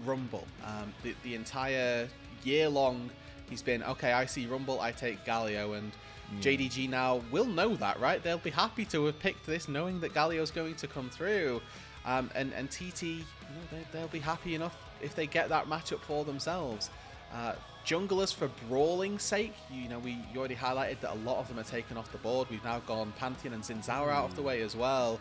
Rumble. The entire year long, he's been, okay, I see Rumble, I take Galio, and JDG now will know that, right? They'll be happy to have picked this knowing that Galio's going to come through. And TT, you know, they'll be happy enough if they get that matchup for themselves. Junglers for brawling sake, you already highlighted that a lot of them are taken off the board. We've now gone Pantheon and Zinzao out of the way as well.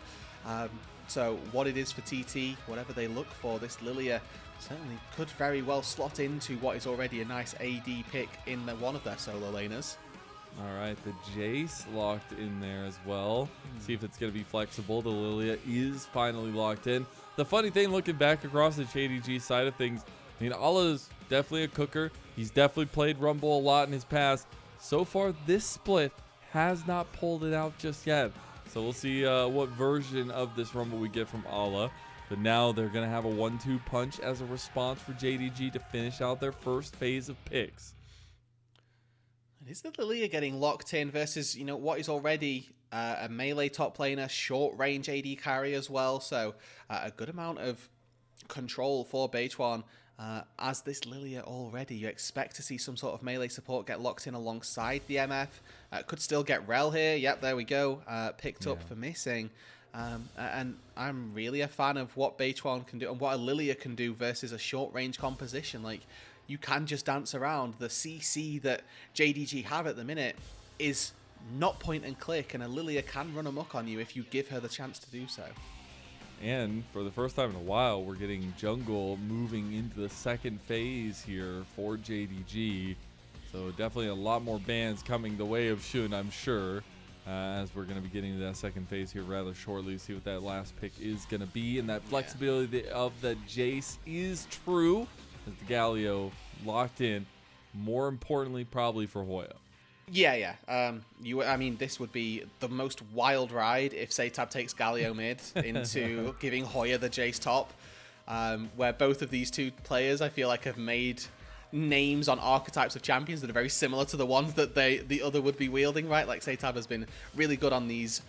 So what it is for TT, whatever they look for, this Lilia certainly could very well slot into what is already a nice AD pick in one of their solo laners. All right, the Jace locked in there as well. See if it's going to be flexible. The Lilia is finally locked in. The funny thing, looking back across the JDG side of things, I mean, Allah's definitely a cooker. He's definitely played Rumble a lot in his past. So far, this split has not pulled it out just yet. So we'll see what version of this Rumble we get from Allah. But now they're going to have a 1-2 punch as a response for JDG to finish out their first phase of picks. And is the Lilia getting locked in versus, what is already a melee top laner, short range AD carry as well. So a good amount of control for Beichuan. As this Lilia already, you expect to see some sort of melee support get locked in alongside the MF. Could still get Rel here. Yep, there we go. Picked up for missing. And I'm really a fan of what Beichuan can do and what a Lilia can do versus a short range composition. Like, you can just dance around. The CC that JDG have at the minute is not point and click, and a Lilia can run amok on you if you give her the chance to do so. And for the first time in a while, we're getting jungle moving into the second phase here for JDG. So definitely a lot more bans coming the way of Shun, I'm sure, as we're going to be getting to that second phase here rather shortly. See what that last pick is going to be. And that flexibility of the Jace is true, as the Galio locked in. More importantly, probably for Hoya. Yeah. I mean, this would be the most wild ride if SeTab takes Galio mid into giving Hoya the Jace top, where both of these two players, I feel like, have made names on archetypes of champions that are very similar to the ones that the other would be wielding, right? Like, SeTab has been really good on these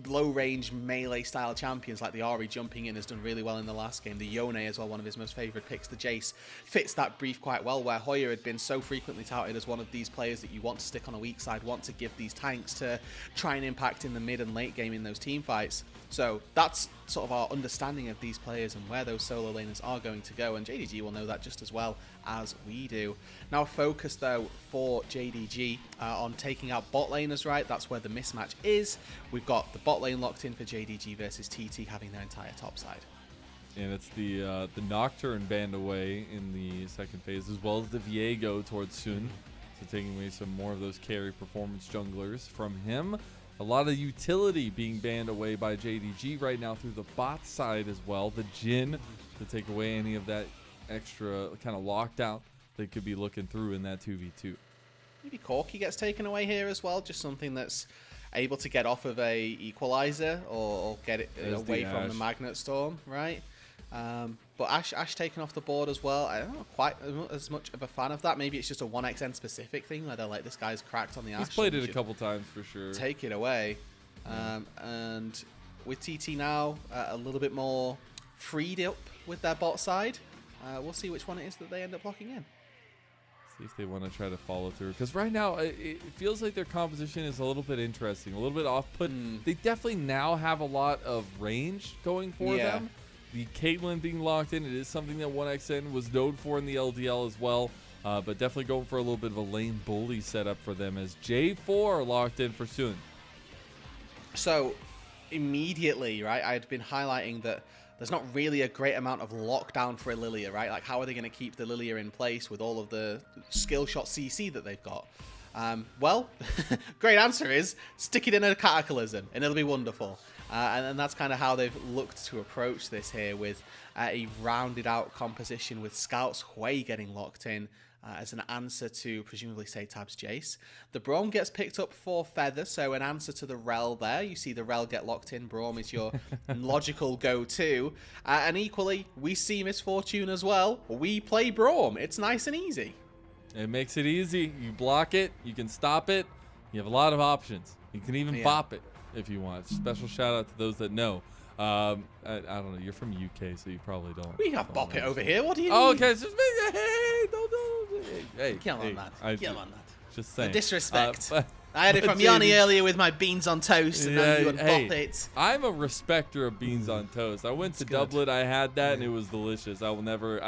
low-range melee-style champions, like the Ahri jumping in has done really well in the last game. The Yone as well, one of his most favourite picks. The Jace fits that brief quite well, where Hoya had been so frequently touted as one of these players that you want to stick on a weak side, want to give these tanks to try and impact in the mid and late game in those team fights. So that's sort of our understanding of these players and where those solo laners are going to go, and JDG will know that just as well as we do. Now, focus though for JDG on taking out bot laners, right? That's where the mismatch is. We've got the bot lane locked in for JDG versus TT having their entire top side. And it's the Nocturne banned away in the second phase, as well as the Viego towards Sun. So taking away some more of those carry performance junglers from him. A lot of utility being banned away by JDG right now through the bot side as well. The Jhin to take away any of that extra kind of lockdown they could be looking through in that 2v2. Maybe Corki gets taken away here as well. Just something that's able to get off of a equalizer or get it away from the Magnet Storm, right? But Ashe taken off the board as well. I don't know quite as much of a fan of that. Maybe it's just a 1xN specific thing where they're like, this guy's cracked on the Ashe. He's played it a couple times for sure. Take it away. And with TT now a little bit more freed up with their bot side, we'll see which one it is that they end up locking in. See if they want to try to follow through. Because right now, it feels like their composition is a little bit interesting, a little bit off-put. They definitely now have a lot of range going for them. The Caitlyn being locked in, it is something that 1xN was known for in the LDL as well. But definitely going for a little bit of a lane bully setup for them as J4 locked in for Sun. So immediately, right, I'd been highlighting that there's not really a great amount of lockdown for a Lilia, right? Like, how are they going to keep the Lilia in place with all of the skill shot CC that they've got? Well, great answer is stick it in a Cataclysm and it'll be wonderful. And that's kind of how they've looked to approach this here, with a rounded out composition with Scout's Hoya getting locked in as an answer to presumably SeTab's Jace. The Braum gets picked up for Feather, so an answer to the Rel there. You see the Rel get locked in. Braum is your logical go-to. And equally, we see Misfortune as well. We play Braum. It's nice and easy. It makes it easy. You block it. You can stop it. You have a lot of options. You can even bop it if you want. Special shout out to those that know. I don't know. You're from UK, so you probably don't. We have Bop It over here. What do you Oh, mean? okay. It's just hey, don't. Hey, Come on, lad. Come on, lad. Just saying. The disrespect. But I had it from Yanni earlier with my beans on toast, and now you would hey, Bop It. I'm a respecter of beans on toast. I went to Dublin. I had that, and it was delicious. I will never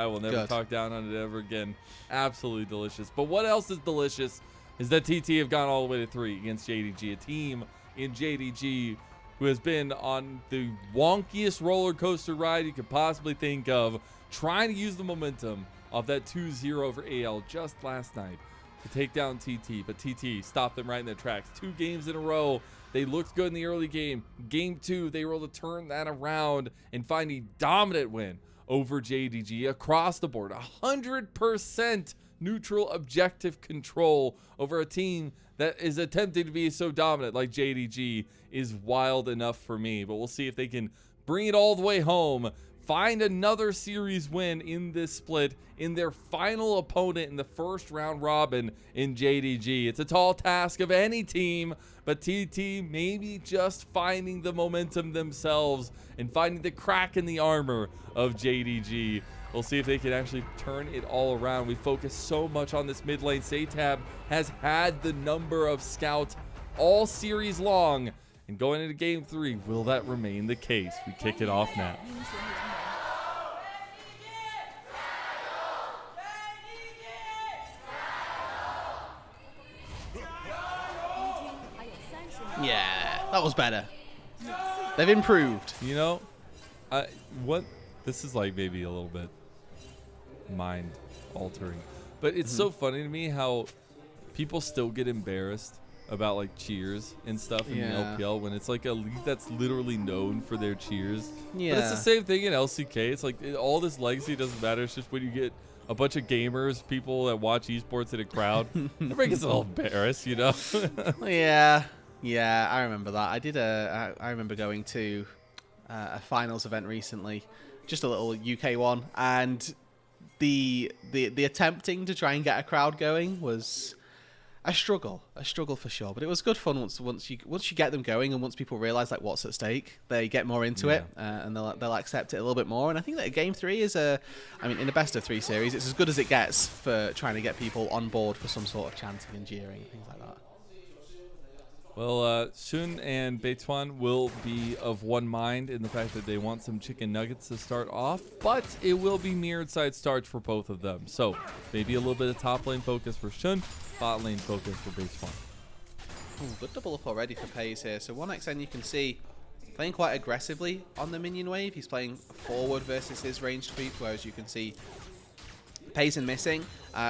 talk down on it ever again. Absolutely delicious. But what else is delicious is that TT have gone all the way to 3 against JDG, a team in JDG who has been on the wonkiest roller coaster ride you could possibly think of, trying to use the momentum of that 2-0 over AL just last night to take down TT, but TT stopped them right in their tracks. 2 games in a row. They looked good in the early game. Game 2, they were able to turn that around and find a dominant win over JDG across the board. 100% neutral objective control over a team that is attempting to be so dominant like JDG is wild enough for me. But we'll see if they can bring it all the way home, find another series win in this split in their final opponent in the first round robin in JDG. It's a tall task of any team, but TT maybe just finding the momentum themselves and finding the crack in the armor of JDG. We'll see if they can actually turn it all around. We focus so much on this mid lane. SeTab has had the number of scouts all series long, and going into game 3, will that remain the case? We kick it off now. Yeah, that was better. They've improved. You know, this is like maybe a little bit mind altering, but it's so funny to me how people still get embarrassed about like cheers and stuff in the LPL when it's like a league that's literally known for their cheers. Yeah. But it's the same thing in LCK. It's like all this legacy doesn't matter. It's just when you get a bunch of gamers, people that watch esports in a crowd, everybody gets a little embarrassed, you know? Yeah, I remember that. I remember going to a finals event recently, just a little UK one, and the attempting to try and get a crowd going was a struggle for sure. But it was good fun once you get them going, and once people realize like what's at stake, they get more into it, and they'll accept it a little bit more. And I think that game 3 is in a best of 3 series, it's as good as it gets for trying to get people on board for some sort of chanting and jeering and things like that. Well, Shun and Beichuan will be of one mind in the fact that they want some chicken nuggets to start off, but it will be mirrored side starts for both of them. So maybe a little bit of top lane focus for Shun, bot lane focus for Beichuan. Good double up already for Peyz here. So 1xN you can see playing quite aggressively on the minion wave. He's playing forward versus his ranged creep, whereas you can see Peyz and missing,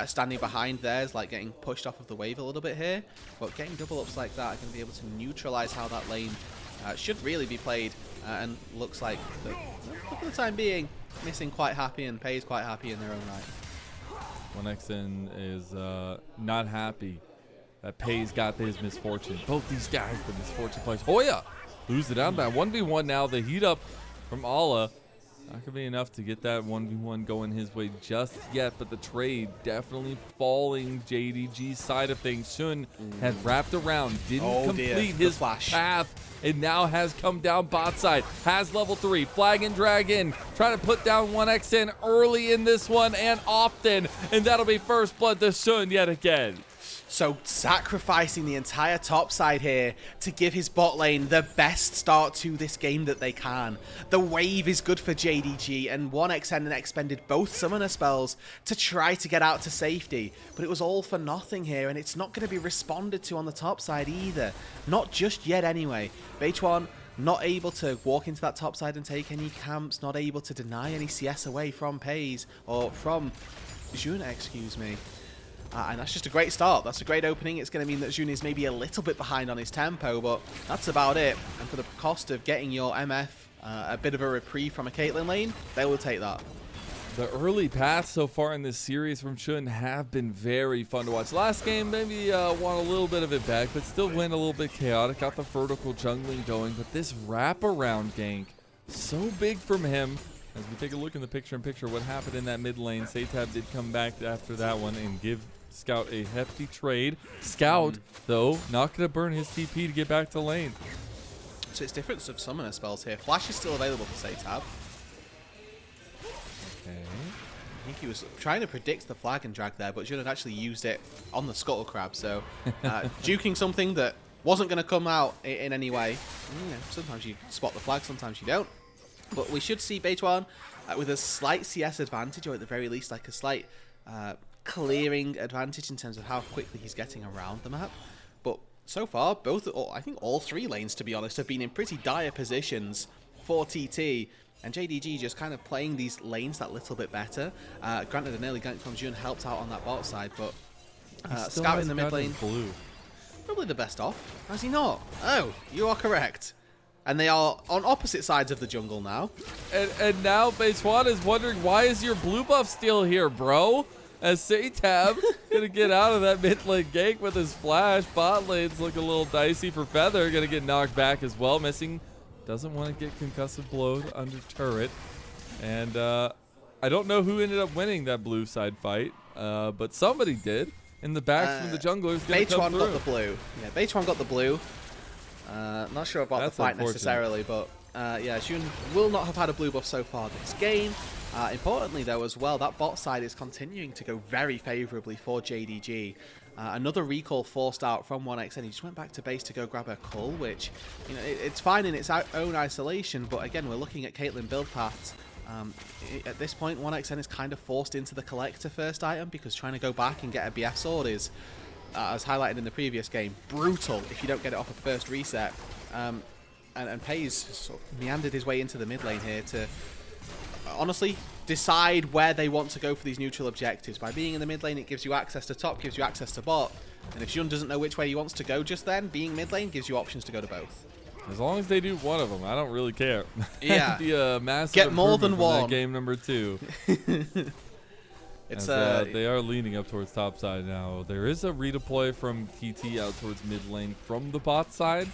standing behind theirs, like getting pushed off of the wave a little bit here. But getting double ups like that are going to be able to neutralize how that lane should really be played. And looks like, for the time being, missing quite happy and Peyz quite happy in their own right. 1xN is not happy that Peyz got his misfortune. Both these guys, the misfortune players. Hoya lose it down by 1v1 now. The heat up from Alla. Not going to be enough to get that 1v1 going his way just yet, but the trade definitely falling JDG's side of things. Shun had wrapped around, didn't complete his path, and now has come down bot side. Has level 3, flag and drag in, trying to put down 1xN early in this one and often, and that'll be first blood to Shun yet again. So sacrificing the entire top side here to give his bot lane the best start to this game that they can. The wave is good for JDG, and 1xN expended both summoner spells to try to get out to safety. But it was all for nothing here, and it's not going to be responded to on the top side either. Not just yet anyway. Beichuan not able to walk into that top side and take any camps, not able to deny any CS away from Peyz, or from Jun, excuse me. And that's just a great start. That's a great opening. It's going to mean that Jun is maybe a little bit behind on his tempo, but that's about it. And for the cost of getting your MF a bit of a reprieve from a Caitlyn lane, they will take that. The early paths so far in this series from Shun have been very fun to watch. Last game maybe want a little bit of it back, but still went a little bit chaotic. Got the vertical jungling going, but this wraparound gank, so big from him. As we take a look in the picture-in-picture, what happened in that mid lane, SeTab did come back after that one and give Scout a hefty trade. Scout, though, not going to burn his TP to get back to lane. So it's different of summoner spells here. Flash is still available for SeTab. Okay. I think he was trying to predict the flag and drag there, but should have actually used it on the Scuttle Crab. So juking something that wasn't going to come out in any way. You know, sometimes you spot the flag, sometimes you don't. But we should see Beichuan with a slight CS advantage, or at the very least like a slight clearing advantage in terms of how quickly he's getting around the map. But so far, I think all three lanes, to be honest, have been in pretty dire positions for TT. And JDG just kind of playing these lanes that little bit better. Granted, an early gank from Jun helped out on that bot side, but Scout in the mid lane, blue. Probably the best off. Has he not? Oh, you are correct. And they are on opposite sides of the jungle now. And now Beichuan is wondering, why is your blue buff still here, bro? As SeTab gonna get out of that mid lane gank with his flash. Bot lane's looking a little dicey for Feather. Gonna get knocked back as well. Missing. Doesn't want to get concussive blowed under turret. And I don't know who ended up winning that blue side fight, but somebody did. In the back from the junglers. Beichuan got the blue. Yeah, Beichuan got the blue. Not sure about the fight necessarily, but yeah, Jun will not have had a blue buff so far this game. Importantly, though, as well, that bot side is continuing to go very favorably for JDG. Another recall forced out from 1xn. He just went back to base to go grab a cull, which, you know, it's fine in its own isolation, but again, we're looking at Caitlyn build paths. At this point, 1xn is kind of forced into the collector first item, because trying to go back and get a BF sword is, as highlighted in the previous game, brutal if you don't get it off a first reset. And Peyz sort of meandered his way into the mid lane here to honestly decide where they want to go for these neutral objectives. By being in the mid lane, it gives you access to top, gives you access to bot, and if Jun doesn't know which way he wants to go just then, being mid lane gives you options to go to both. As long as they do one of them, I don't really care. Yeah. Be a massive get more than one. Game number 2. It's they are leaning up towards top side now. There is a redeploy from TT out towards mid lane from the bot side.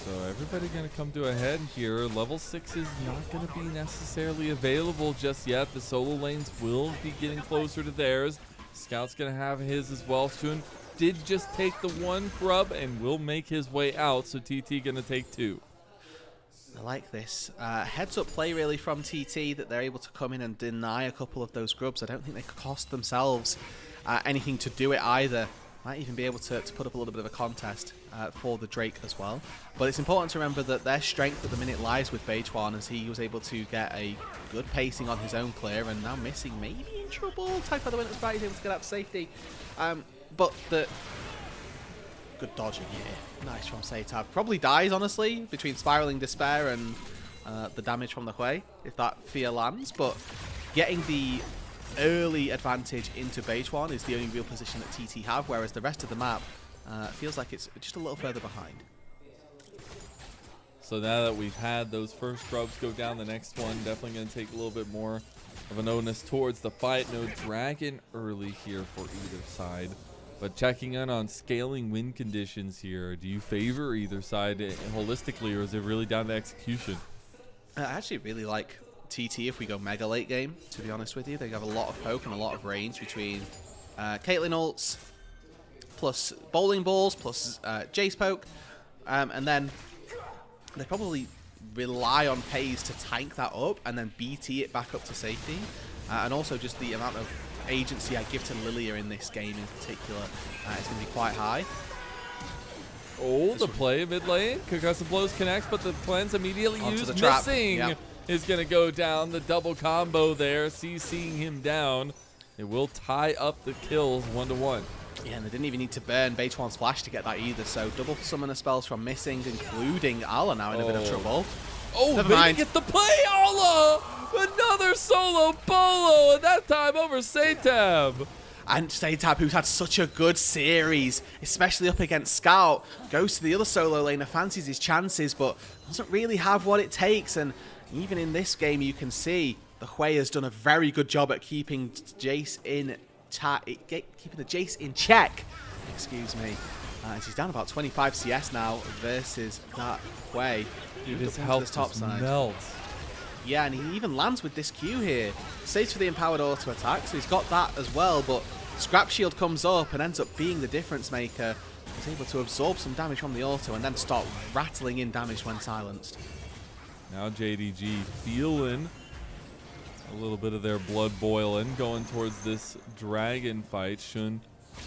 So everybody going to come to a head here. Level 6 is not going to be necessarily available just yet. The solo lanes will be getting closer to theirs. Scout's going to have his as well soon. Did just take the one grub and will make his way out. So TT going to take 2. I like this. Heads up play really from TT that they're able to come in and deny a couple of those grubs. I don't think they could cost themselves anything to do it either. Might even be able to put up a little bit of a contest for the Drake as well. But it's important to remember that their strength at the minute lies with Beichuan, as he was able to get a good pacing on his own clear, and now missing, maybe in trouble. Type by the winner's fight, he's able to get out to safety. But the good dodging here. Nice from SeTab. Probably dies, honestly, between Spiraling Despair and the damage from the Hoya, if that fear lands. But getting the early advantage into Beichuan is the only real position that TT have, whereas the rest of the map feels like it's just a little further behind. So now that we've had those first grubs go down, the next one definitely going to take a little bit more of an onus towards the fight. No dragon early here for either side. But checking in on scaling win conditions here, do you favor either side holistically, or is it really down to execution? I actually really like TT if we go mega late game, to be honest with you. They have a lot of poke and a lot of range between Caitlyn ults, plus bowling balls, plus Jace poke, and then they probably rely on Peyz to tank that up and then BT it back up to safety. And also just the amount of agency I give to Lilia in this game in particular is going to be quite high. Oh, the play mid lane. Concussive blows connects, but the plans immediately used. The trap. Missing Yep. is going to go down. The double combo there. CCing him down. It will tie up the kills 1-1. Yeah, and they didn't even need to burn Beichuan's flash to get that either, so double summoner spells from Missing, including Ala now in a bit of trouble. Oh, Never they mind. get the play, Ala! Another solo bolo, and that time over SeTab. And SeTab, who's had such a good series, especially up against Scout, goes to the other solo laner, fancies his chances, but doesn't really have what it takes. And even in this game, you can see the Hoya has done a very good job at keeping Jace in keeping the Jace in check. Excuse me. And she's down about 25 CS now versus that Hoya. Dude, his health top side melts. Yeah, and he even lands with this Q here. Saves for the empowered auto attack, so he's got that as well, but Scrap Shield comes up and ends up being the difference maker. is able to absorb some damage from the auto and then start rattling in damage when silenced. Now JDG feeling a little bit of their blood boiling, going towards this dragon fight. Xun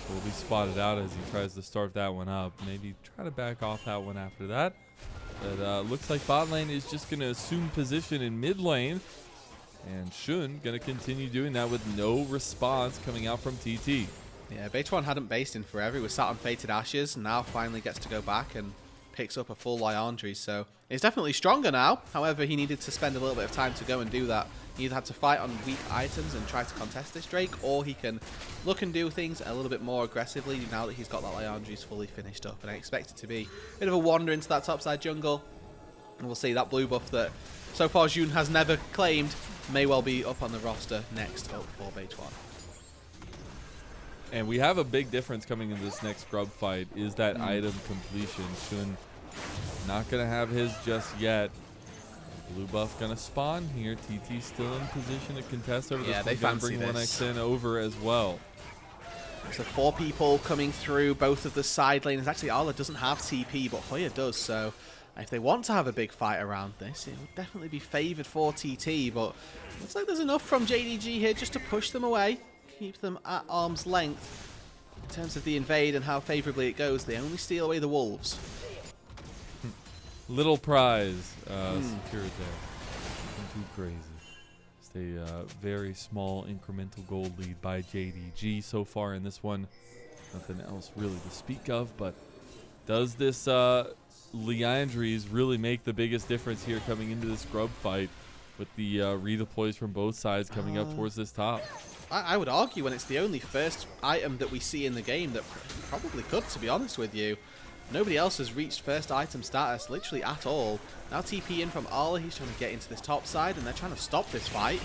will be spotted out as he tries to start that one up. Maybe try to back off that one after that. But looks like bot lane is just going to assume position in mid lane. And Xun going to continue doing that with no response coming out from TT. Yeah, Beichuan hadn't based in forever. He was sat on Fated Ashes, and now finally gets to go back and picks up a full Liandry. So he's definitely stronger now. However, he needed to spend a little bit of time to go and do that. He either had to fight on weak items and try to contest this Drake, or he can look and do things a little bit more aggressively now that he's got that Liandry's fully finished up. And I expect it to be a bit of a wander into that topside jungle. And we'll see that blue buff that so far Xun has never claimed may well be up on the roster next up for Beichuan. And we have a big difference coming in this next scrub fight is that item completion. Xun not going to have his just yet. Blue buff going to spawn here. TT still in position to contest over this. Yeah, they fancy bring this. 1xN over as well. So 4 people coming through both of the side lanes. Actually, Arla doesn't have TP, but Hoya does. So if they want to have a big fight around this, it would definitely be favoured for TT. But looks like there's enough from JDG here just to push them away, keep them at arm's length. In terms of the invade and how favourably it goes, they only steal away the wolves. Little prize secured there. Nothing too crazy. Just a very small incremental gold lead by JDG so far in this one. Nothing else really to speak of, but does this Liandry's really make the biggest difference here coming into this scrub fight with the redeploys from both sides coming up towards this top? I would argue when it's the only first item that we see in the game that probably could, to be honest with you. Nobody else has reached first item status literally at all. Now TP in from Arla, he's trying to get into this top side and they're trying to stop this fight.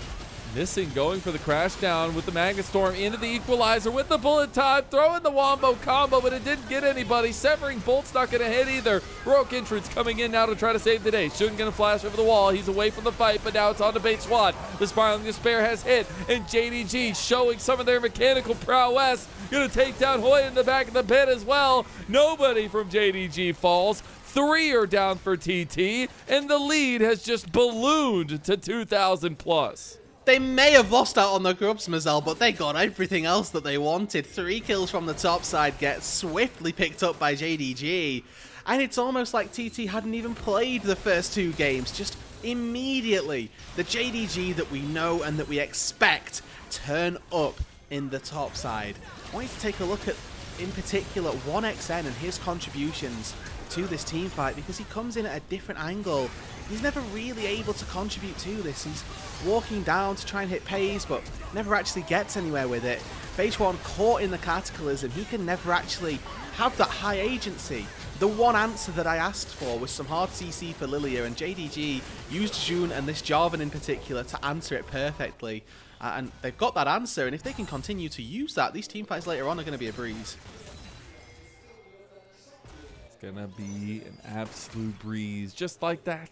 Missing, going for the crash down with the Magnet Storm into the equalizer with the bullet time, throwing the wombo combo, but it didn't get anybody. Severing Bolt's not going to hit either. Rogue entrance coming in now to try to save the day. Xun going to flash over the wall. He's away from the fight, but now it's on to Beichuan. The Spiraling Despair has hit, and JDG showing some of their mechanical prowess. Going to take down Hoya in the back of the pit as well. Nobody from JDG falls. 3 are down for TT, and the lead has just ballooned to 2,000 plus. They may have lost out on the Grubs, Mazel, but they got everything else that they wanted. 3 kills from the top side get swiftly picked up by JDG. And it's almost like TT hadn't even played the first 2 games. Just immediately, the JDG that we know and that we expect turn up in the top side. I want you to take a look at, in particular, 1xN and his contributions to this team fight, because he comes in at a different angle. He's never really able to contribute to this. He's walking down to try and hit Peyz, but never actually gets anywhere with it. Beichuan caught in the Cataclysm. He can never actually have that high agency. The one answer that I asked for was some hard CC for Lilia, and JDG used Xun and this Jarvan in particular to answer it perfectly. And they've got that answer, and if they can continue to use that, these team fights later on are going to be a breeze. Gonna be an absolute breeze, just like that.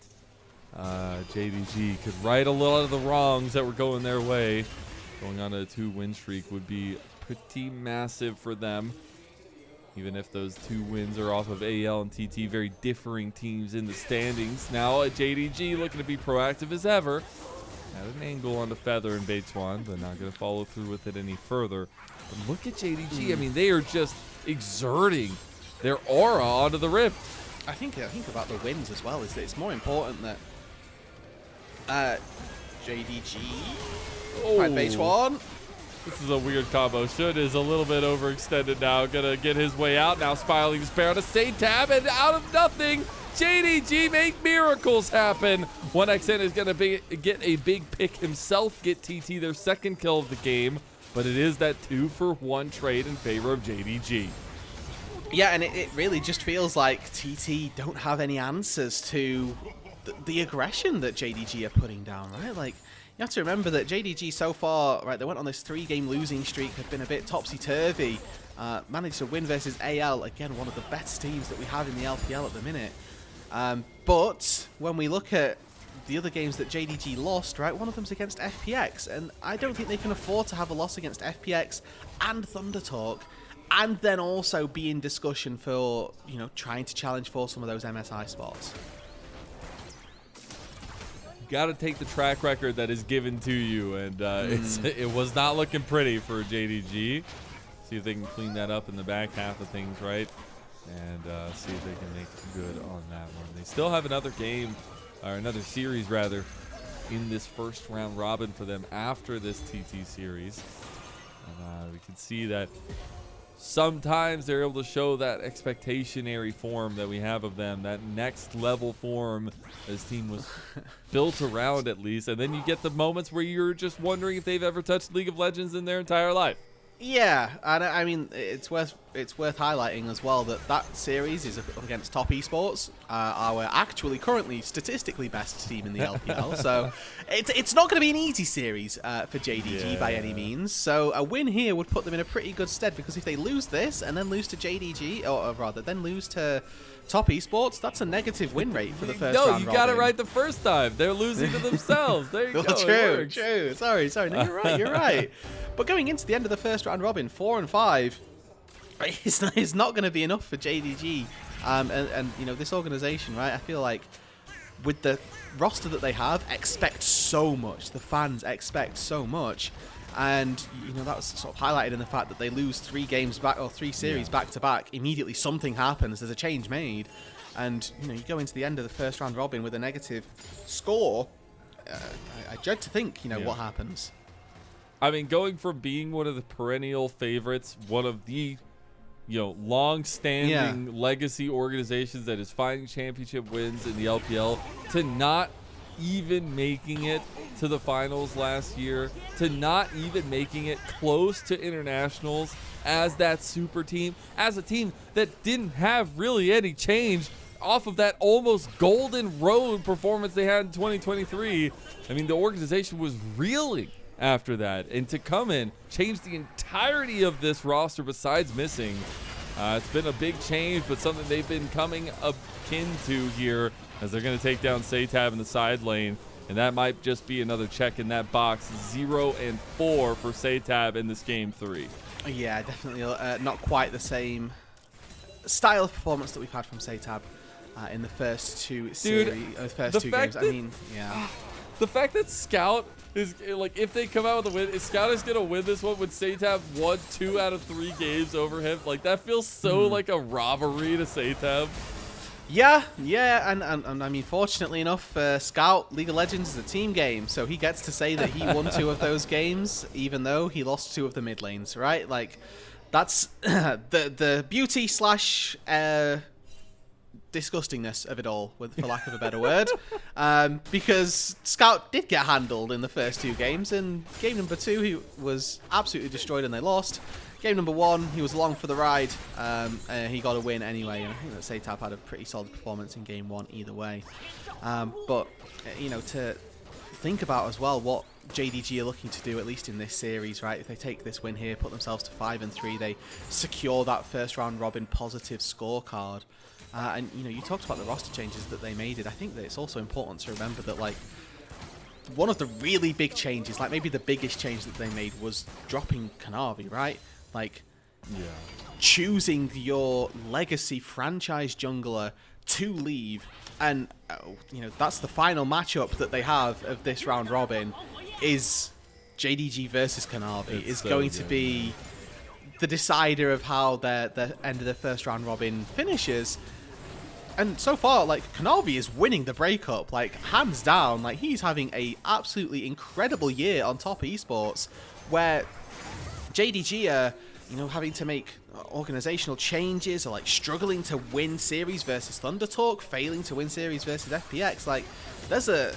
JDG could right a lot of the wrongs that were going their way. Going on a 2-win streak would be pretty massive for them. Even if those 2 wins are off of AL and TT, very differing teams in the standings. Now JDG looking to be proactive as ever. Had an angle on the Feather and Beichuan, but not gonna follow through with it any further. But look at JDG. I mean, they are just exerting their aura onto the Rift. I think about the wins as well is that it's more important that JDG fight Beichuan. This is a weird combo. Xun is a little bit overextended now. Gonna get his way out now. Spiraling Despair on a SeTab, and out of nothing, JDG make miracles happen. 1xN is gonna get a big pick himself, get TT their 2nd kill of the game, but it is that 2-for-1 trade in favor of JDG. Yeah, and it really just feels like TT don't have any answers to the aggression that JDG are putting down, right? Like, you have to remember that JDG so far, right, they went on this 3-game losing streak, have been a bit topsy-turvy, managed to win versus AL, again, one of the best teams that we have in the LPL at the minute. But when we look at the other games that JDG lost, right, one of them's against FPX, and I don't think they can afford to have a loss against FPX and ThunderTalk and then also be in discussion for, trying to challenge for some of those MSI spots. Got to take the track record that is given to you, and it was not looking pretty for JDG. See if they can clean that up in the back half of things, right? And see if they can make good on that one. They still have another game, or another series rather, in this first round robin for them after this TT series. And we can see that sometimes they're able to show that expectationary form that we have of them, that next level form this team was built around at least. And then you get the moments where you're just wondering if they've ever touched League of Legends in their entire life. Yeah, and I mean, it's worth highlighting as well that series is up against Top Esports, our actually currently statistically best team in the LPL. So it's not going to be an easy series for JDG by any means. So a win here would put them in a pretty good stead, because if they lose this and then lose to JDG, or rather then lose to Top Esports, that's a negative win rate for the first round robin. No, you got it right the first time. They're losing to themselves. There you go. True. Sorry. No, you're right. But going into the end of the first round robin, 4 and 5, it's not going to be enough for JDG. And this organization, right? I feel like with the roster that they have, expect so much. The fans expect so much. And that was sort of highlighted in the fact that they lose 3 games back, or 3 series back to back. Immediately something happens. There's a change made, and you go into the end of the first round robin with a negative score. I dread to think what happens. I mean, going from being one of the perennial favorites, one of the long-standing legacy organizations that is finding championship wins in the LPL, to not even making it to the finals last year, to not even making it close to internationals as that super team, as a team that didn't have really any change off of that almost golden road performance they had in 2023. I mean, the organization was reeling after that, and to come in, change the entirety of this roster besides missing, it's been a big change, but something they've been coming akin to here, as they're going to take down SeTab in the side lane. And that might just be another check in that box. 0 and 4 for SeTab in this game 3. Yeah, definitely not quite the same style of performance that we've had from SeTab in the first two games. I mean, yeah. The fact that Scout is, like, if they come out with a win, if Scout is going to win this one with SeTab won 2 out of 3 games over him, like, that feels so like a robbery to SeTab. Yeah, and I mean, fortunately enough, Scout, League of Legends is a team game, so he gets to say that he won 2 of those games, even though he lost 2 of the mid lanes, right? Like, that's the beauty slash disgustingness of it all, for lack of a better word, because Scout did get handled in the first 2 games, and game number 2 he was absolutely destroyed and they lost. Game number 1, he was along for the ride, and he got a win anyway, and I think that SeTab had a pretty solid performance in game 1 either way. But to think about as well what JDG are looking to do, at least in this series, right? If they take this win here, put themselves to 5 and 3, they secure that first round robin positive scorecard. And you talked about the roster changes that they made. I think that it's also important to remember that, like, one of the really big changes, like maybe the biggest change that they made, was dropping Kanavi, right? Like, choosing your legacy franchise jungler to leave, and that's the final matchup that they have of this round robin, is JDG versus Kanavi. Is so going to be the decider of how the end of the first round robin finishes. And so far, like, Kanavi is winning the breakup, like, hands down. Like, he's having a absolutely incredible year on Top Esports, where JDG are, having to make organizational changes, or like struggling to win series versus ThunderTalk, failing to win series versus FPX. Like, there's a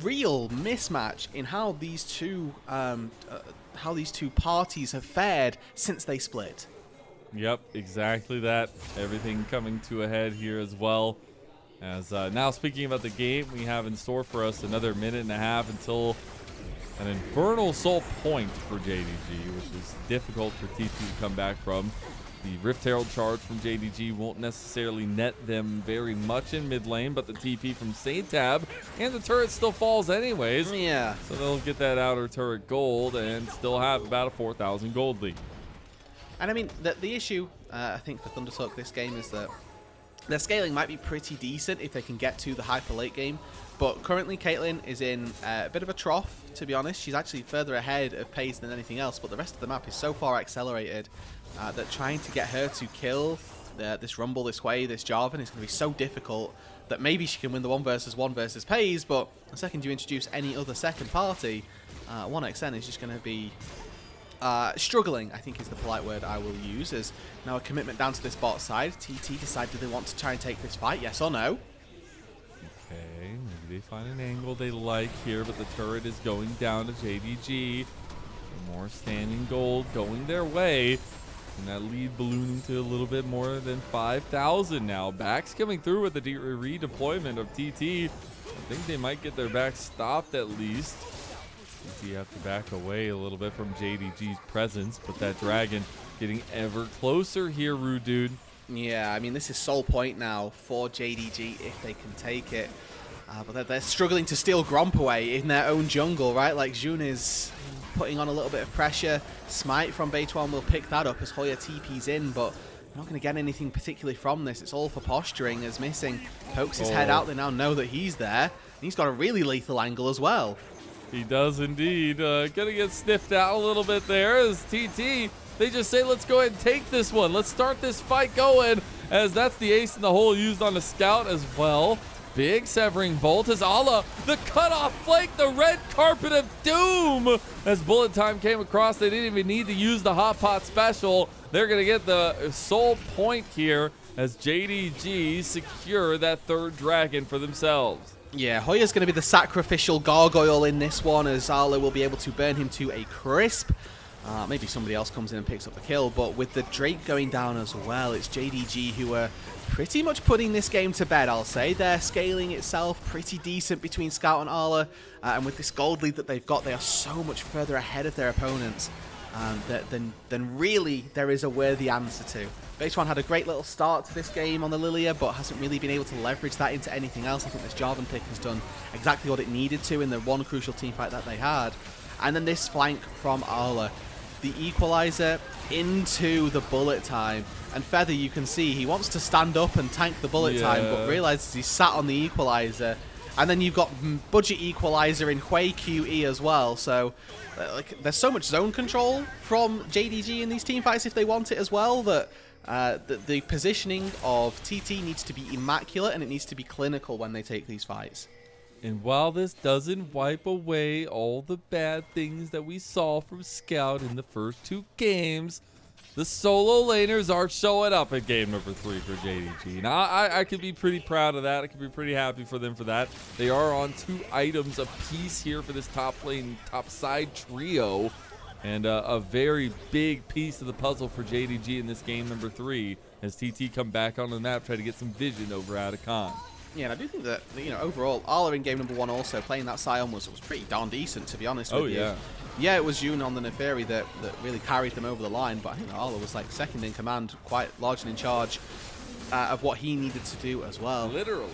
real mismatch in how these two parties have fared since they split. Yep, exactly that. Everything coming to a head here as well. As now, speaking about the game we have in store for us, another minute and a half until an Infernal Soul point for JDG, which is difficult for TP to come back from. The Rift Herald charge from JDG won't necessarily net them very much in mid lane, but the TP from SeTab and the turret still falls anyways. Yeah. So they'll get that outer turret gold and still have about a 4,000 gold lead. And I mean, the issue, I think, for ThunderTalk this game is that their scaling might be pretty decent if they can get to the hyper late game. But currently, Caitlyn is in a bit of a trough, to be honest. She's actually further ahead of Peyz than anything else, but the rest of the map is so far accelerated that trying to get her to kill this Rumble this way, this Jarvan, is going to be so difficult that maybe she can win the 1v1 versus Peyz, but the second you introduce any other second party, 1xN is just going to be struggling, I think is the polite word I will use. As now a commitment down to this bot side. TT decide, do they want to try and take this fight, yes or no? Okay, maybe they find an angle they like here, but the turret is going down to JDG. More standing gold going their way. And that lead ballooning to a little bit more than 5,000 now. Backs coming through with the redeployment of TT. I think they might get their back stopped at least. TT have to back away a little bit from JDG's presence, but that dragon getting ever closer here, Roodood. Yeah, I mean, this is sole point now for JDG if they can take it. But they're struggling to steal Gromp away in their own jungle, right? Like, Jun is putting on a little bit of pressure. Smite from Beichuan will pick that up as Hoya TP's in, but you're not going to get anything particularly from this. It's all for posturing as Missing pokes his head out. They now know that he's there. And he's got a really lethal angle as well. He does indeed. Gonna get sniffed out a little bit there as TT, they just say, let's go ahead and take this one. Let's start this fight going, as that's the ace in the hole used on the scout as well. Big severing bolt as Ala, the cutoff flank, the red carpet of doom. As bullet time came across, they didn't even need to use the hot pot special. They're gonna get the sole point here as JDG secure that third dragon for themselves. Yeah, Hoya's going to be the sacrificial gargoyle in this one, as Arlo will be able to burn him to a crisp. Maybe somebody else comes in and picks up the kill, but with the Drake going down as well, it's JDG who are pretty much putting this game to bed, I'll say. They're scaling itself pretty decent between Scout and Arla, and with this gold lead that they've got, they are so much further ahead of their opponents than really there is a worthy answer to. Beichuan had a great little start to this game on the Lilia, but hasn't really been able to leverage that into anything else. I think this Jarvan pick has done exactly what it needed to in the one crucial team fight that they had. And then this flank from Arla, the equalizer into the bullet time. And Feather, you can see, he wants to stand up and tank the bullet time, but realizes he's sat on the equalizer. And then you've got budget equalizer in Hui QE as well. So like, there's so much zone control from JDG in these team fights if they want it as well, that the positioning of TT needs to be immaculate and it needs to be clinical when they take these fights. And while this doesn't wipe away all the bad things that we saw from Scout in the first two games, the solo laners are showing up at game number 3 for JDG. Now, I could be pretty proud of that. I could be pretty happy for them for that. They are on 2 items apiece here for this top lane, top side trio. And a very big piece of the puzzle for JDG in this game number 3 as TT come back on the map, try to get some vision over Atacon. Yeah, and I do think that, you know, overall, Arla in game number 1 also playing that Sion was pretty darn decent, to be honest with you. Yeah, it was Jun on the Neferi that really carried them over the line, but I think Arla was like second in command, quite large and in charge of what he needed to do as well. Literally.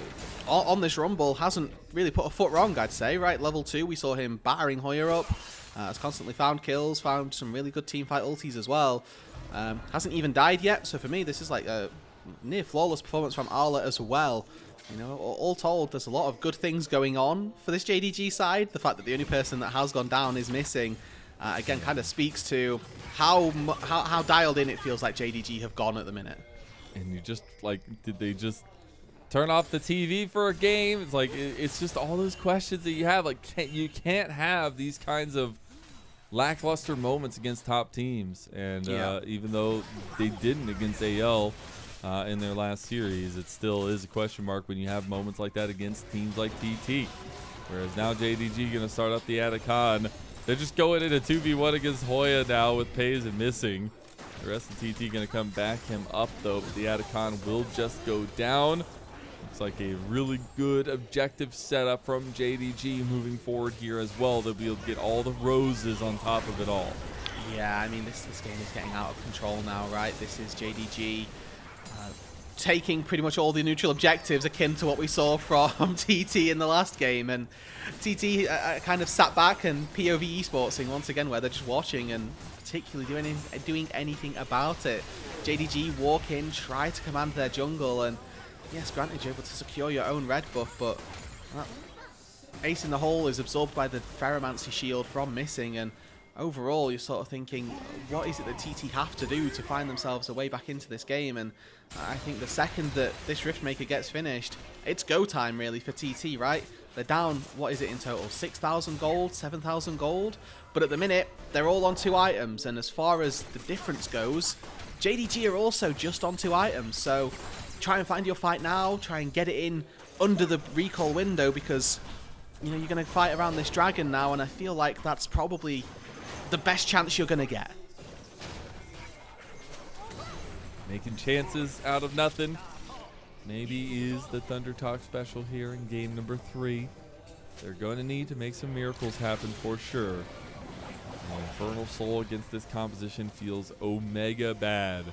On this Rumble, hasn't really put a foot wrong, I'd say, right? Level 2, we saw him battering Hoya up. Has constantly found kills, found some really good teamfight ultis as well. Hasn't even died yet, so for me, this is like a near flawless performance from Arla as well. You know, all told, there's a lot of good things going on for this JDG side. The fact that the only person that has gone down is Missing, again, kind of speaks to how dialed in it feels like JDG have gone at the minute. And you just, like, did they just turn off the TV for a game? It's like, it's just all those questions that you have. Like, you can't have these kinds of lackluster moments against top teams. And even though they didn't against AL in their last series, it still is a question mark when you have moments like that against teams like TT. Whereas now JDG going to start up the Atacon. They're just going in a 2v1 against Hoya now with Peyz and Missing. The rest of TT going to come back him up though, but the Atacon will just go down. Looks like a really good objective setup from JDG moving forward here as well. They'll be able to get all the roses on top of it all. Yeah, I mean, this game is getting out of control now, right? This is JDG taking pretty much all the neutral objectives akin to what we saw from TT in the last game. And TT kind of sat back and POV esportsing once again, where they're just watching and particularly doing anything about it. JDG walk in, try to command their jungle, and yes, granted you're able to secure your own red buff, but well, ace in the hole is absorbed by the Ferromancy shield from missing, and overall you're sort of thinking, what is it that TT have to do to find themselves a way back into this game? And I think the second that this Riftmaker gets finished, it's go time really for TT, right? They're down, what is it in total, 6,000 gold, 7,000 gold? But at the minute, they're all on 2 items, and as far as the difference goes, JDG are also just on 2 items, so try and find your fight now, try and get it in under the recall window, because you know you're going to fight around this dragon now, and I feel like that's probably the best chance you're going to get. Making chances out of nothing. Maybe is the ThunderTalk special here in game number 3. They're going to need to make some miracles happen for sure. Infernal Soul against this composition feels omega bad.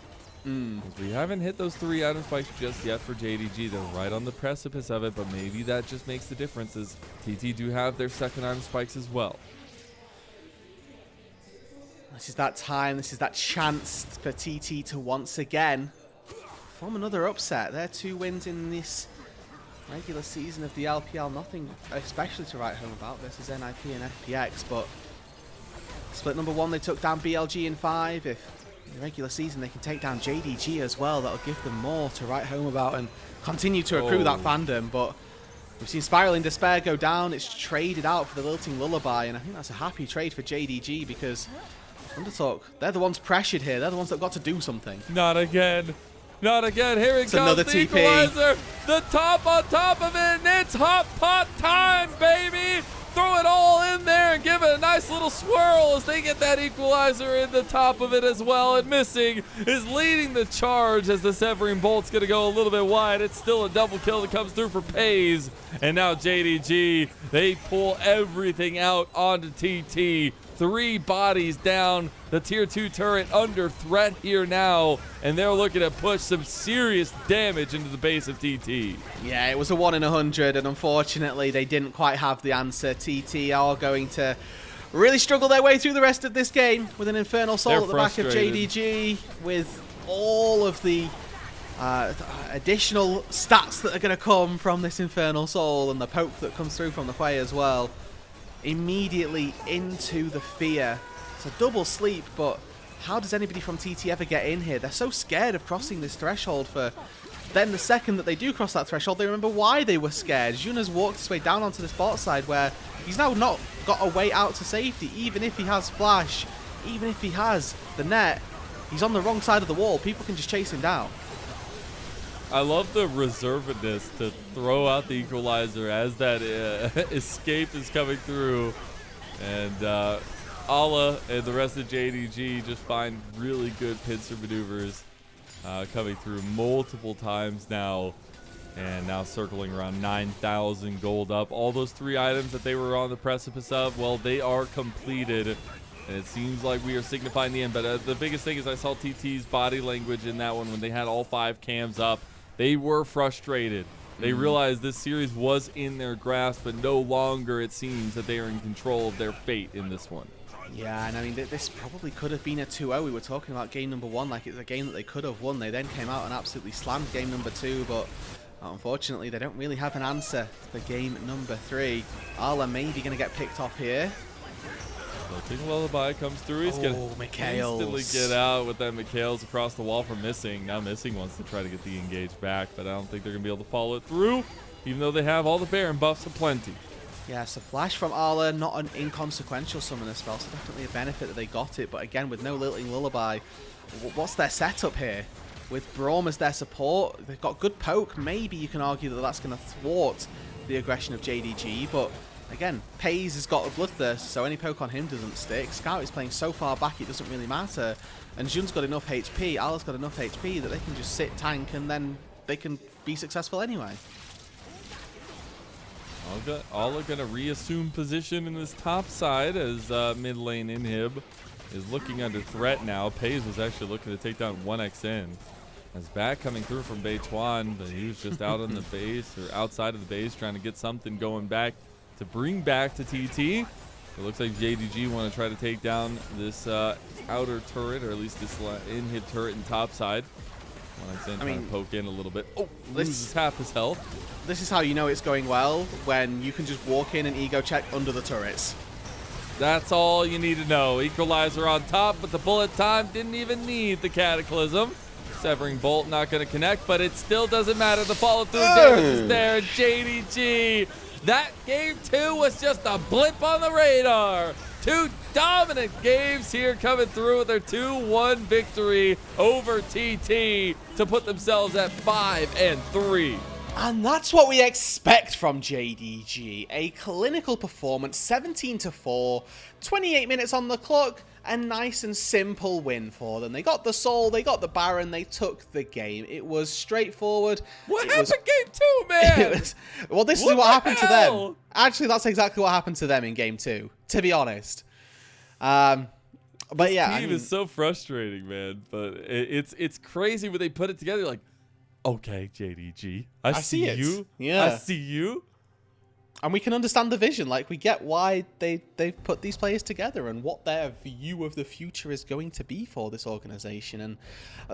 We haven't hit those 3 item spikes just yet for JDG. They're right on the precipice of it, but maybe that just makes the difference, as TT do have their second item spikes as well. This is that time, this is that chance for TT to once again form another upset. Their 2 wins in this regular season of the LPL, nothing especially to write home about versus NIP and FPX, but split number 1 they took down BLG in 5. If in the regular season they can take down JDG as well, that'll give them more to write home about and continue to accrue that fandom. But we've seen Spiraling Despair go down, it's traded out for the Lilting Lullaby, and I think that's a happy trade for JDG, because ThunderTalk, they're the ones pressured here, they're the ones that got to do something. Not again. Not again. Here it It's comes. another The TP. equalizer. The top on top of it, and it's hot pot time, baby. Throw it all in there and give it a nice little swirl as they get that equalizer in the top of it as well. And Missing is leading the charge as the Severing Bolt's going to go a little bit wide. It's still a double kill that comes through for Peyz. And now JDG, they pull everything out onto TT. 3 bodies down, the tier 2 turret under threat here now, and they're looking to push some serious damage into the base of TT. Yeah, it was a 1 in 100, and unfortunately they didn't quite have the answer. TT are going to really struggle their way through the rest of this game with an Infernal Soul at the back of JDG, with all of the additional stats that are going to come from this Infernal Soul, and the poke that comes through from the Hoya as well. Immediately into the fear. It's a double sleep, but how does anybody from TT ever get in here? They're so scared of crossing this threshold, for then the second that they do cross that threshold, they remember why they were scared. Jun has walked his way down onto this bot side, where he's now not got a way out to safety. Even if he has flash, even if he has the net, he's on the wrong side of the wall. People can just chase him down. I love the reservedness to throw out the equalizer as that escape is coming through. And Ala and the rest of JDG just find really good pincer maneuvers coming through multiple times now. And now circling around 9,000 gold up. All those 3 items that they were on the precipice of, well, they are completed. And it seems like we are signifying the end. But the biggest thing is I saw TT's body language in that one when they had all 5 cams up. They were frustrated. They realized this series was in their grasp, but no longer it seems that they are in control of their fate in this one. Yeah, and I mean, this probably could have been a 2-0. We were talking about game number 1 like it's a game that they could have won. They then came out and absolutely slammed game number 2, but unfortunately they don't really have an answer for game number 3. Arla maybe going to get picked off here. Lilting Lullaby comes through. He's going to instantly get out with that Mikhail's across the wall from Missing. Now Missing wants to try to get the engage back, but I don't think they're going to be able to follow it through, even though they have all the Baron buffs aplenty. Yeah, so Flash from Arla, not an inconsequential summoner spell, so definitely a benefit that they got it. But again, with no Lilting Lullaby, what's their setup here? With Braum as their support, they've got good poke. Maybe you can argue that that's going to thwart the aggression of JDG, but again, Peyz has got a Bloodthirst, so any poke on him doesn't stick. Scout is playing so far back it doesn't really matter. And Jun's got enough HP, Arla's got enough HP that they can just sit tank and then they can be successful anyway. All are going to reassume position in this top side as mid lane Inhib is looking under threat now. Peyz was actually looking to take down 1xN. As back coming through from Beichuan, but he was just out on the base or outside of the base trying to get something going back to bring back to TT. It looks like JDG want to try to take down this outer turret, or at least this in-hit turret and top side. I mean, poke in a little bit. Oh, loses half his health. This is how you know it's going well, when you can just walk in and ego check under the turrets. That's all you need to know. Equalizer on top, but the bullet time didn't even need the Cataclysm. Severing Bolt not going to connect, but it still doesn't matter. The follow-through damage is there. JDG. That game 2 was just a blip on the radar. 2 dominant games here coming through with their 2-1 victory over TT to put themselves at 5-3. And that's what we expect from JDG. A clinical performance, 17-4, 28 minutes on the clock, a nice and simple win for them. They got the Soul, they got the Baron, they took the game. It was straightforward. What happened game 2, man? Well, this is what happened to them. Actually, that's exactly what happened to them in game 2, to be honest. But yeah, team is so frustrating, man. But it's crazy when they put it together. Like, okay, JDG, I see you. Yeah, I see you. And we can understand the vision. Like, we get why they've put these players together and what their view of the future is going to be for this organization. And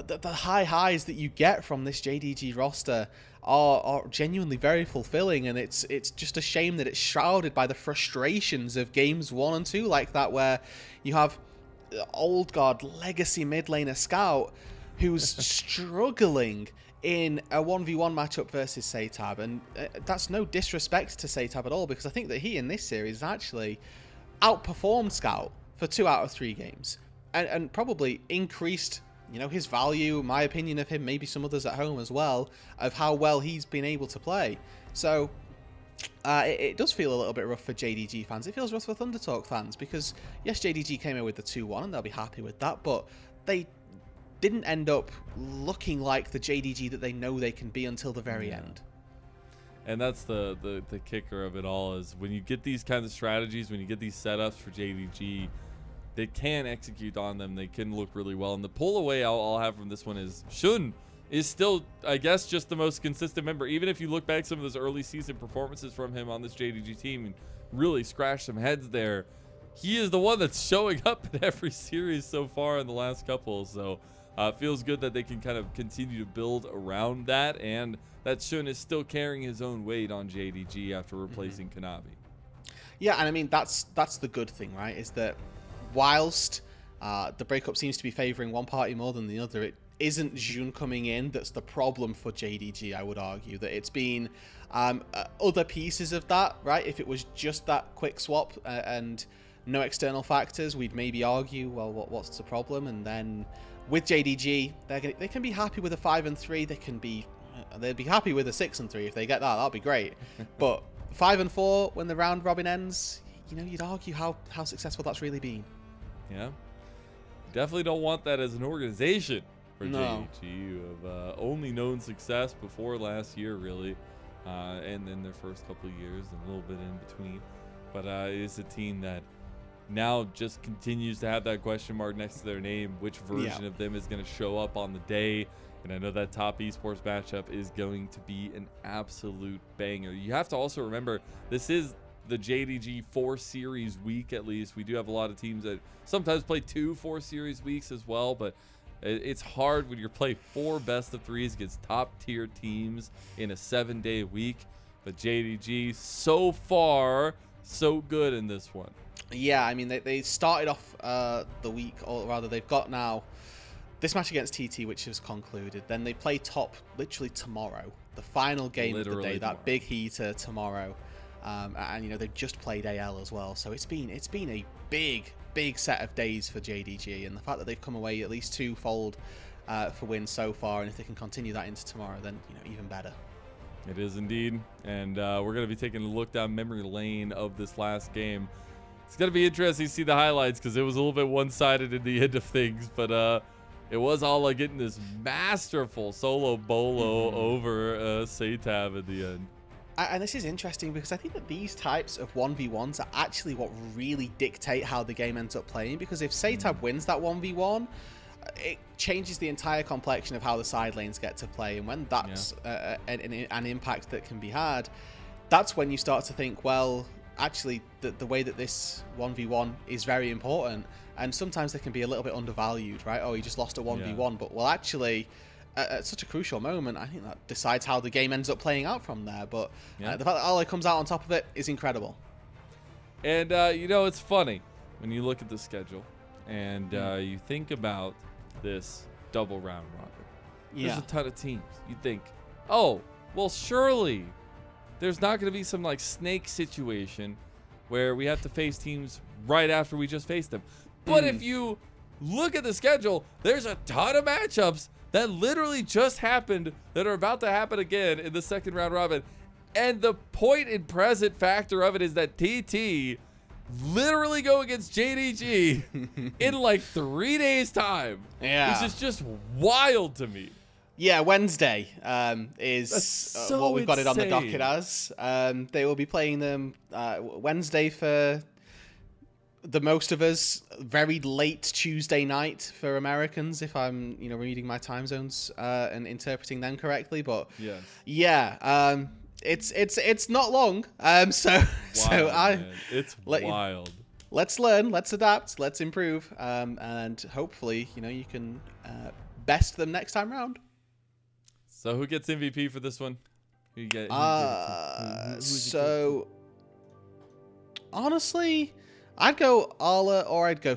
the high highs that you get from this JDG roster are genuinely very fulfilling. And it's just a shame that it's shrouded by the frustrations of games 1 and 2 like that, where you have old god legacy mid laner Scout who's struggling in a 1v1 matchup versus SeTab, and that's no disrespect to SeTab at all, because I think that he in this series actually outperformed Scout for 2 out of 3 games, and probably increased, you know, his value, my opinion of him, maybe some others at home as well, of how well he's been able to play. So it does feel a little bit rough for JDG fans. It feels rough for ThunderTalk fans, because yes, JDG came in with the 2-1 and they'll be happy with that, but they didn't end up looking like the JDG that they know they can be until the very end. And that's the kicker of it all, is when you get these kinds of strategies, when you get these setups for JDG, they can execute on them. They can look really well. And the pull away I'll have from this one is Shun is still, I guess, just the most consistent member. Even if you look back some of those early season performances from him on this JDG team and really scratch some heads there, he is the one that's showing up in every series so far in the last couple. So feels good that they can kind of continue to build around that, and that Shun is still carrying his own weight on JDG after replacing Kanavi. Yeah, and I mean, that's the good thing, right? Is that whilst the breakup seems to be favoring one party more than the other, it isn't Jun coming in that's the problem for JDG, I would argue. That it's been other pieces of that, right? If it was just that quick swap and no external factors, we'd maybe argue, well, what's the problem? And then with JDG, they can be happy with a 5-3. They'd be happy with a 6-3 if they get that. That'd be great. But 5-4 when the round robin ends, you know, you'd argue how successful that's really been. Yeah, definitely don't want that as an organization for No. JDG, who have only known success before last year, really, and then their first couple of years and a little bit in between. But it's a team that now just continues to have that question mark next to their name. Which version of them is going to show up on the day? And I know that top esports matchup is going to be an absolute banger. You have to also remember, this is the JDG 4 series week, at least. We do have a lot of teams that sometimes play 2 4 series weeks as well, but it's hard when you're playing 4 best of 3s against top tier teams in a 7-day week. But JDG, so far, so good in this one. Yeah, I mean, they started off the week, or rather they've got now this match against TT, which has concluded. Then they play top literally tomorrow, the final game of the day, that big heater tomorrow. And you know, they've just played AL as well, so it's been a big set of days for JDG, and the fact that they've come away at least 2-fold for wins so far, and if they can continue that into tomorrow, then you know, even better. It is indeed, and we're going to be taking a look down memory lane of this last game. It's going to be interesting to see the highlights, because it was a little bit one-sided in the end of things, but it was all like getting this masterful solo bolo over SeTab at the end. And this is interesting, because I think that these types of 1v1s are actually what really dictate how the game ends up playing, because if SeTab wins that 1v1, it changes the entire complexion of how the side lanes get to play, and when that's an impact that can be had, that's when you start to think, well, actually the way that this 1v1 is very important, and sometimes they can be a little bit undervalued, right? Oh, he just lost a 1v1, but well, actually, at such a crucial moment, I think that decides how the game ends up playing out from there. But the fact that Ole comes out on top of it is incredible. And you know, it's funny when you look at the schedule and you think about this double round robin. There's a ton of teams. You think, oh, well, surely there's not going to be some like snake situation where we have to face teams right after we just faced them. But if you look at the schedule, there's a ton of matchups that literally just happened that are about to happen again in the second round robin. And the point and present factor of it is that TT literally go against JDG in like 3 days time. Yeah. Which is just wild to me. Yeah, Wednesday is so what we've got it on the insane. docket as. They will be playing them Wednesday for the most of us, very late Tuesday night for Americans, if I'm reading my time zones and interpreting them correctly. But Yes. yeah, it's not long. It's wild. Let's learn, let's adapt, let's improve, and hopefully you can best them next time round. So who gets MVP for this one? Who you get? So honestly, I'd go Arla or I'd go